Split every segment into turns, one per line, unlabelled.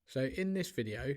So in this video,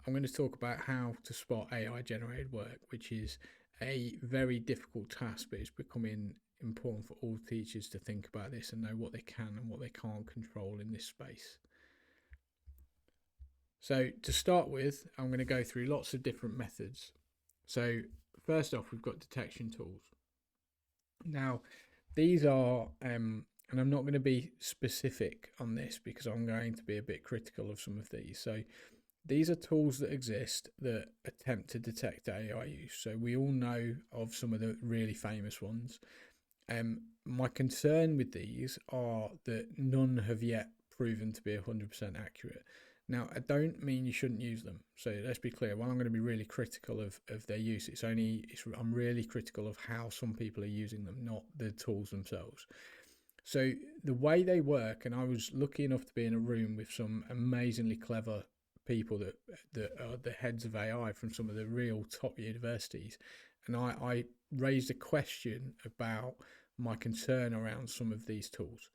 I'm going to talk about how to spot AI generated work, which is a very difficult task, but it's becoming important for all teachers to think about this and know what they can and what they can't control in this space. So to start with, I'm going to go through lots of different methods. So first off, we've got detection tools. Now, these are, and I'm not going to be specific on this because I'm going to be a bit critical of some of these. So these are tools that exist that attempt to detect AI use. So we all know of some of the really famous ones. My concern with these are that none have yet proven to be 100% accurate. Now, I don't mean you shouldn't use them. So let's be clear. While I'm going to be really critical of their use, I'm really critical of how some people are using them, not the tools themselves. So the way they work, and I was lucky enough to be in a room with some amazingly clever people that are the heads of AI from some of the real top universities, and I raised a question about my concern around some of these tools,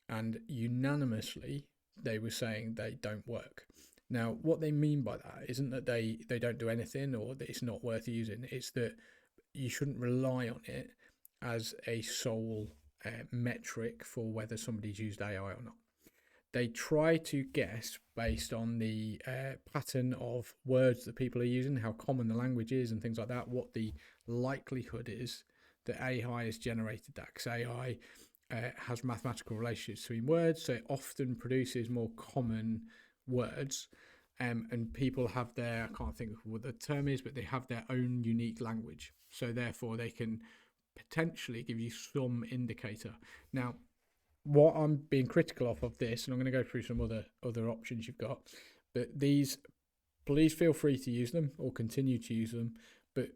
and unanimously they were saying they don't work. Now, what they mean by that isn't that they don't do anything or that it's not worth using. It's that you shouldn't rely on it as a sole metric for whether somebody's used AI or not. They try to guess based on the pattern of words that people are using, how common the language is and things like that, what the likelihood is that AI has generated that, because AI has mathematical relationships between words, so it often produces more common words, and people have their, I can't think of what the term is, but they have their own unique language, so therefore they can potentially give you some indicator. Now, what I'm being critical of this, and I'm going to go through some other options you've got, but these, please feel free to use them or continue to use them, but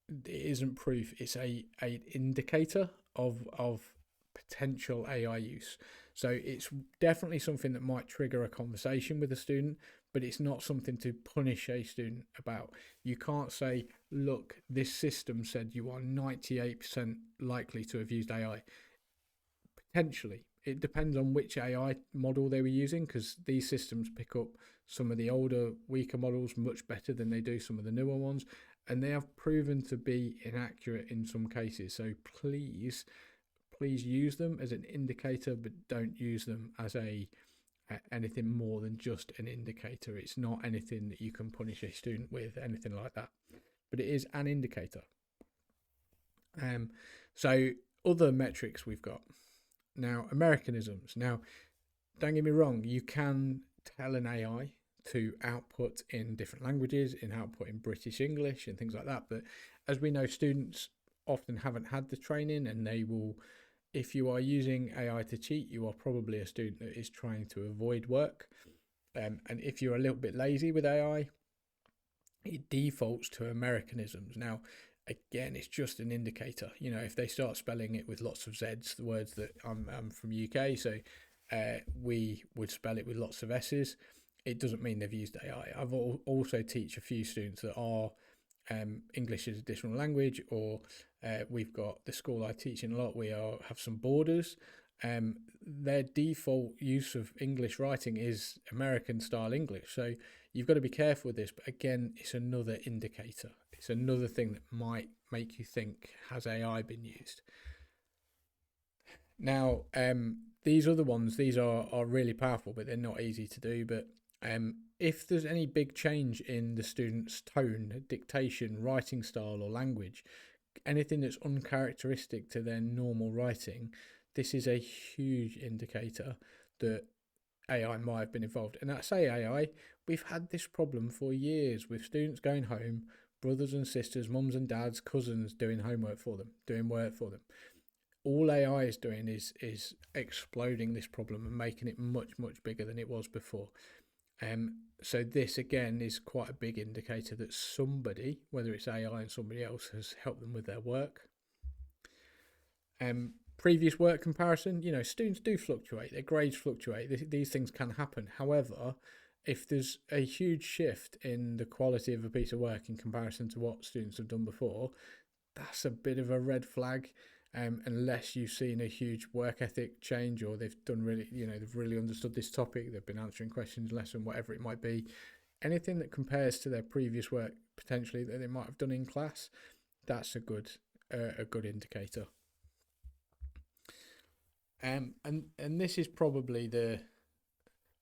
it isn't proof. It's a indicator of potential AI use. So it's definitely something that might trigger a conversation with a student, but it's not something to punish a student about. You can't say, look, this system said you are 98% likely to have used AI. Potentially. It depends on which AI model they were using, because these systems pick up some of the older, weaker models much better than they do some of the newer ones, and they have proven to be inaccurate in some cases. So please use them as an indicator, but don't use them as anything more than just an indicator. It's not anything that you can punish a student with, anything like that, but it is an indicator. So other metrics we've got now, Americanisms. Now, don't get me wrong, you can tell an AI to output in different languages, output in British English and things like that, but as we know, students often haven't had the training, and they will, if you are using AI to cheat, you are probably a student that is trying to avoid work. And if you're a little bit lazy with AI, it defaults to Americanisms. Now, again, it's just an indicator. You know, if they start spelling it with lots of Z's, the words that I'm from UK, so we would spell it with lots of S's, it doesn't mean they've used AI. I've also teach a few students that are English as additional language, or we've got the school I teach in a lot, we have some borders. Their default use of English writing is American style English. So you've got to be careful with this, but again, it's another indicator. It's another thing that might make you think, has AI been used? Now, these other ones, these are really powerful, but they're not easy to do. But if there's any big change in the student's tone, dictation, writing style or language, anything that's uncharacteristic to their normal writing, this is a huge indicator that AI might have been involved. And I say AI, we've had this problem for years with students going home, brothers and sisters, mums and dads, cousins doing homework for them, doing work for them. All AI is doing is exploding this problem and making it much bigger than it was before. So this again is quite a big indicator that somebody, whether it's AI and somebody else, has helped them with their work. Previous work comparison, you know, students do fluctuate, their grades fluctuate, these things can happen. However, if there's a huge shift in the quality of a piece of work in comparison to what students have done before, that's a bit of a red flag. unless you've seen a huge work ethic change, or they've done really, they've really understood this topic, they've been answering questions, lesson, whatever it might be. Anything that compares to their previous work potentially that they might have done in class, that's a good indicator. And this is probably the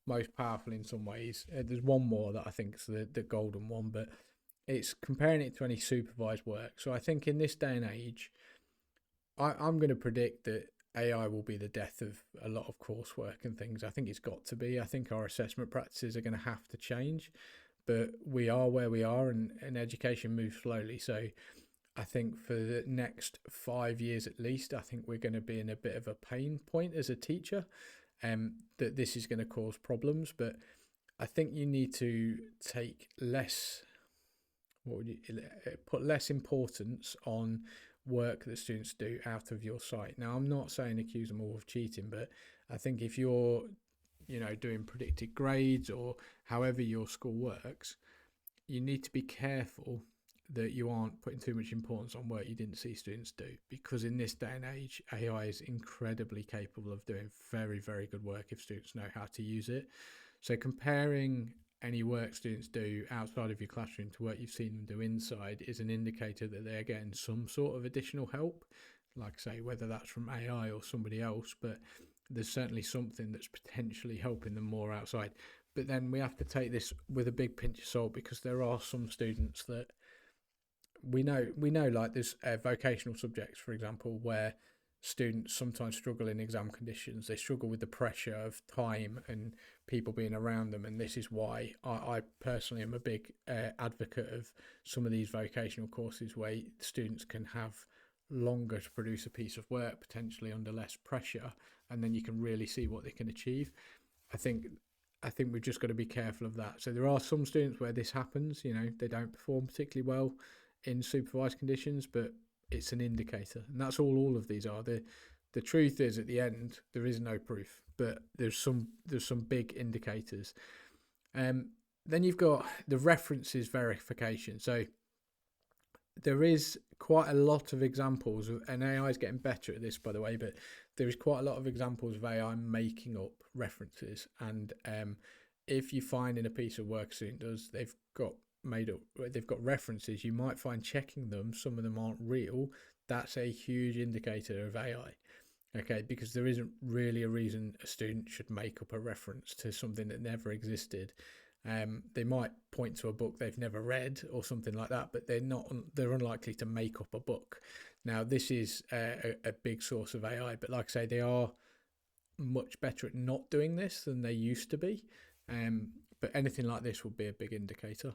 most powerful in some ways. There's one more that I think is the golden one, but it's comparing it to any supervised work. So I think in this day and age, I'm going to predict that AI will be the death of a lot of coursework and things. I think it's got to be. I think our assessment practices are going to have to change, but we are where we are, and education moves slowly. So I think for the next 5 years at least, I think we're going to be in a bit of a pain point as a teacher, that this is going to cause problems. But I think you need to take less, put less importance on work that students do out of your sight. Now, I'm not saying accuse them all of cheating, but I think if you're, doing predicted grades or however your school works, you need to be careful that you aren't putting too much importance on work you didn't see students do, because in this day and age, AI is incredibly capable of doing very, very good work if students know how to use it. So comparing any work students do outside of your classroom to work you've seen them do inside is an indicator that they're getting some sort of additional help, like I say, whether that's from AI or somebody else, but there's certainly something that's potentially helping them more outside. But then we have to take this with a big pinch of salt, because there are some students that we know like there's vocational subjects, for example, where students sometimes struggle in exam conditions. They struggle with the pressure of time and people being around them, and this is why I personally am a big advocate of some of these vocational courses where students can have longer to produce a piece of work, potentially under less pressure, and then you can really see what they can achieve. I think we've just got to be careful of that. So there are some students where this happens, they don't perform particularly well in supervised conditions, but it's an indicator, and that's all of these are. The truth is, at the end, there is no proof, but there's some big indicators. Then you've got the references verification. So there is quite a lot of examples of, and AI is getting better at this, by the way, but there is quite a lot of examples of AI making up references. And if you find in a piece of work a student does, they've got references, you might find checking them, some of them aren't real. That's a huge indicator of AI. Okay, because there isn't really a reason a student should make up a reference to something that never existed. They might point to a book they've never read or something like that, but they're unlikely to make up a book. Now, this is a big source of AI, but like I say, they are much better at not doing this than they used to be. But anything like this would be a big indicator.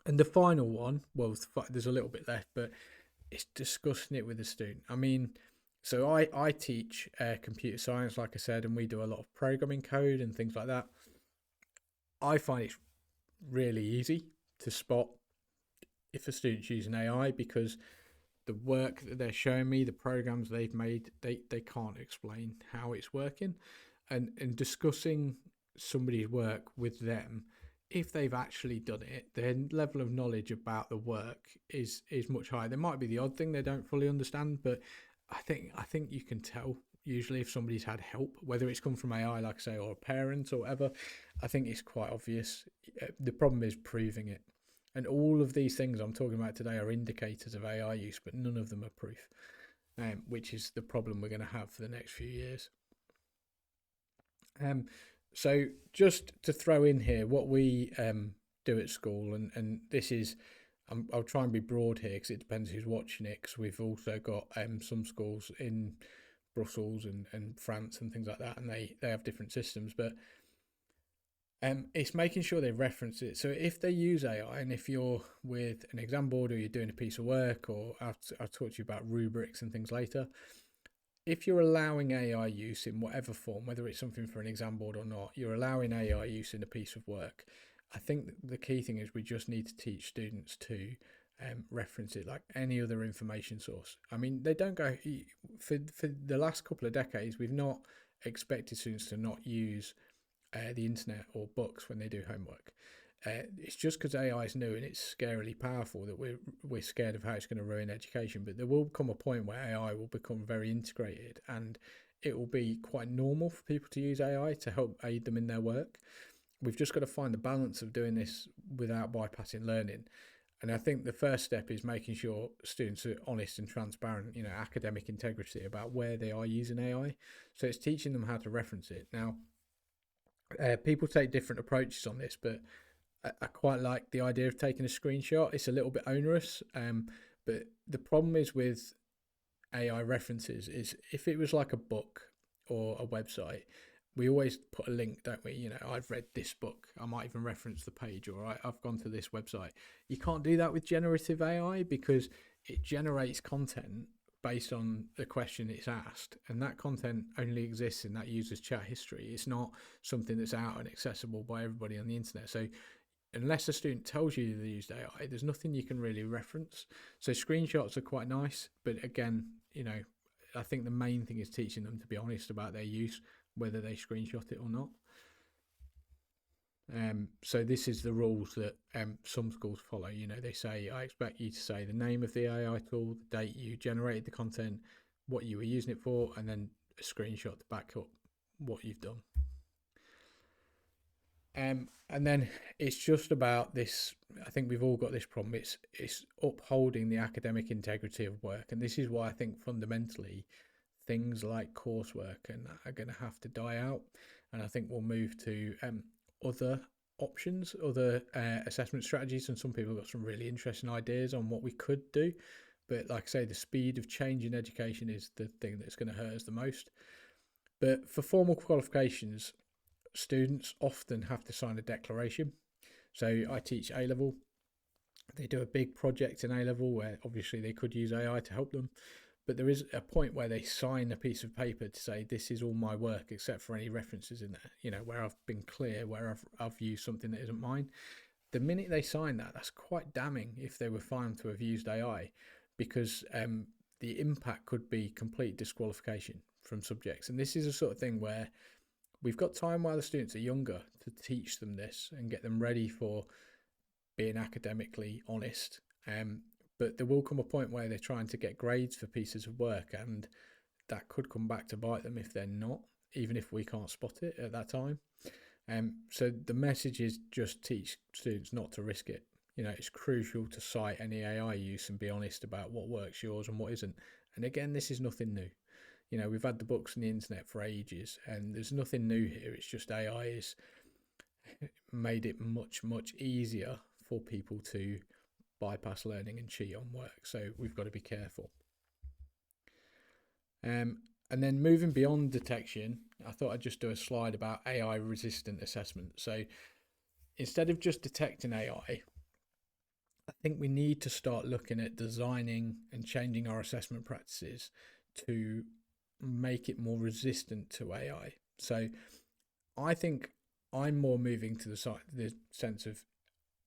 And the final one, well, there's a little bit left, but it's discussing it with the student. I mean, so I teach computer science, like I said, and we do a lot of programming code and things like that. I find it's really easy to spot if a student's using AI, because the work that they're showing me, the programs they've made, they can't explain how it's working. And discussing somebody's work with them, if they've actually done it, their level of knowledge about the work is much higher. There might be the odd thing they don't fully understand, but I think you can tell usually if somebody's had help, whether it's come from AI, like I say, or a parent or whatever. I think it's quite obvious. The problem is proving it. And all of these things I'm talking about today are indicators of AI use, but none of them are proof, which is the problem we're going to have for the next few years. So just to throw in here what we do at school, and this is, I'll try and be broad here because it depends who's watching it, because we've also got some schools in Brussels and France and things like that, and they have different systems, but it's making sure they reference it. So if they use AI, and if you're with an exam board or you're doing a piece of work, or I'll talk to you about rubrics and things later, if you're allowing AI use in whatever form, whether it's something for an exam board or not, you're allowing AI use in a piece of work. I think the key thing is we just need to teach students to reference it like any other information source. I mean, they don't go, for the last couple of decades, we've not expected students to not use the internet or books when they do homework. It's just because AI is new and it's scarily powerful that we're scared of how it's going to ruin education. But there will come a point where AI will become very integrated, and it will be quite normal for people to use AI to help aid them in their work. We've just got to find the balance of doing this without bypassing learning. And I think the first step is making sure students are honest and transparent, academic integrity about where they are using AI. So it's teaching them how to reference it. Now, people take different approaches on this, but I quite like the idea of taking a screenshot. It's a little bit onerous, but the problem is with AI references is if it was like a book or a website, we always put a link, don't we? I've read this book. I might even reference the page, or I've gone to this website. You can't do that with generative AI because it generates content based on the question it's asked, and that content only exists in that user's chat history. It's not something that's out and accessible by everybody on the internet. So unless a student tells you they used AI, there's nothing you can really reference. So screenshots are quite nice, but again, I think the main thing is teaching them to be honest about their use, whether they screenshot it or not. So this is the rules that some schools follow. They say, I expect you to say the name of the AI tool, the date you generated the content, what you were using it for, and then a screenshot to back up what you've done. And then it's just about this. I think we've all got this problem. It's upholding the academic integrity of work, and this is why I think fundamentally things like coursework are going to have to die out, and I think we'll move to other options, other assessment strategies, and some people have got some really interesting ideas on what we could do. But like I say, the speed of change in education is the thing that's going to hurt us the most. But for formal qualifications, students often have to sign a declaration. So I teach A-level. They do a big project in A-level where obviously they could use AI to help them. But there is a point where they sign a piece of paper to say, this is all my work except for any references in there, where I've been clear, where I've used something that isn't mine. The minute they sign that, that's quite damning if they were found to have used AI, because the impact could be complete disqualification from subjects. And this is a sort of thing where we've got time while the students are younger to teach them this and get them ready for being academically honest. But there will come a point where they're trying to get grades for pieces of work, and that could come back to bite them if they're not, even if we can't spot it at that time. So the message is just teach students not to risk it. It's crucial to cite any AI use and be honest about what works yours and what isn't. And again, this is nothing new. We've had the books and the internet for ages, and there's nothing new here. It's just AI has made it much, much easier for people to bypass learning and cheat on work. So we've got to be careful. And then moving beyond detection, I thought I'd just do a slide about AI resistant assessment. So instead of just detecting AI, I think we need to start looking at designing and changing our assessment practices to make it more resistant to AI. So I think I'm more moving to the sense of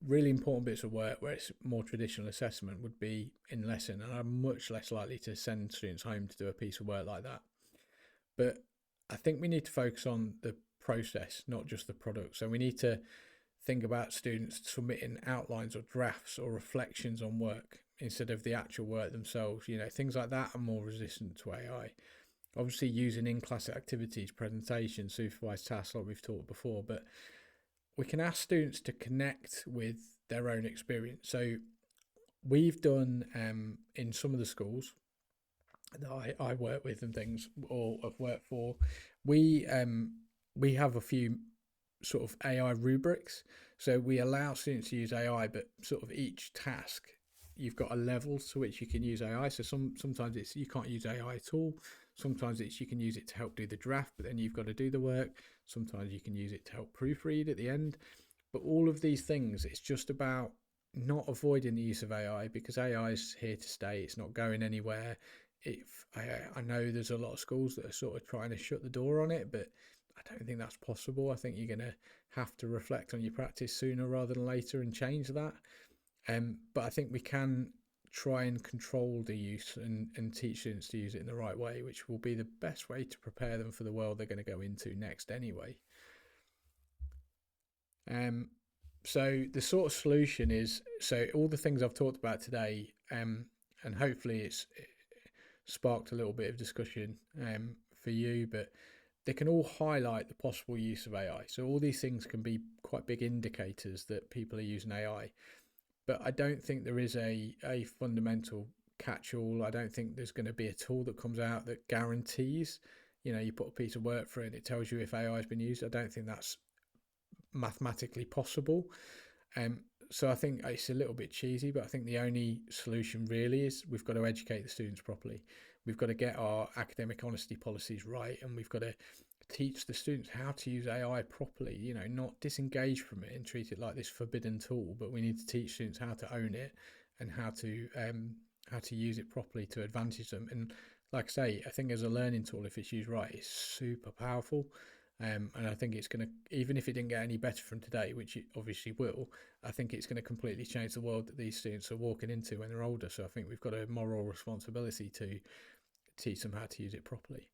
really important bits of work where it's more traditional assessment would be in lesson, and I'm much less likely to send students home to do a piece of work like that. But I think we need to focus on the process, not just the product. So we need to think about students submitting outlines or drafts or reflections on work instead of the actual work themselves. Things like that are more resistant to AI. Obviously using in-class activities, presentations, supervised tasks like we've talked before, but we can ask students to connect with their own experience. So we've done in some of the schools that I work with and things, or have worked for, we have a few sort of AI rubrics. So we allow students to use AI, but sort of each task, you've got a level to which you can use AI. So sometimes it's you can't use AI at all. Sometimes it's you can use it to help do the draft, but then you've got to do the work. Sometimes you can use it to help proofread at the end. But all of these things, it's just about not avoiding the use of AI, because AI is here to stay. It's not going anywhere. I know there's a lot of schools that are sort of trying to shut the door on it, but I don't think that's possible. I think you're going to have to reflect on your practice sooner rather than later and change that. But I think we can try and control the use and teach students to use it in the right way, which will be the best way to prepare them for the world they're going to go into next anyway. So the sort of solution is, so all the things I've talked about today, and hopefully it's sparked a little bit of discussion for you, but they can all highlight the possible use of AI. So all these things can be quite big indicators that people are using AI. But I don't think there is a fundamental catch-all. I don't think there's going to be a tool that comes out that guarantees, you put a piece of work for it and it tells you if AI has been used. I don't think that's mathematically possible. So I think it's a little bit cheesy, but I think the only solution really is we've got to educate the students properly. We've got to get our academic honesty policies right, and we've got to teach the students how to use AI properly, not disengage from it and treat it like this forbidden tool, but we need to teach students how to own it and how to use it properly to advantage them. And like I say, I think as a learning tool, if it's used right, it's super powerful. And I think it's going to, even if it didn't get any better from today, which it obviously will, I think it's going to completely change the world that these students are walking into when they're older. So I think we've got a moral responsibility to teach them how to use it properly.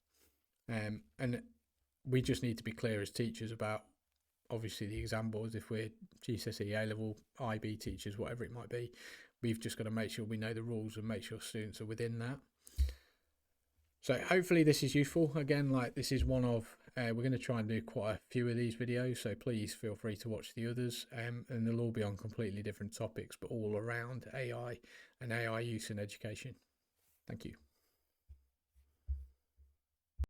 And we just need to be clear as teachers about, obviously, the exam boards. If we're GCSE, A-level, IB teachers, whatever it might be, we've just got to make sure we know the rules and make sure students are within that. So hopefully this is useful. Again, like this is one of, we're going to try and do quite a few of these videos, so please feel free to watch the others, and they'll all be on completely different topics, but all around AI and AI use in education. Thank you.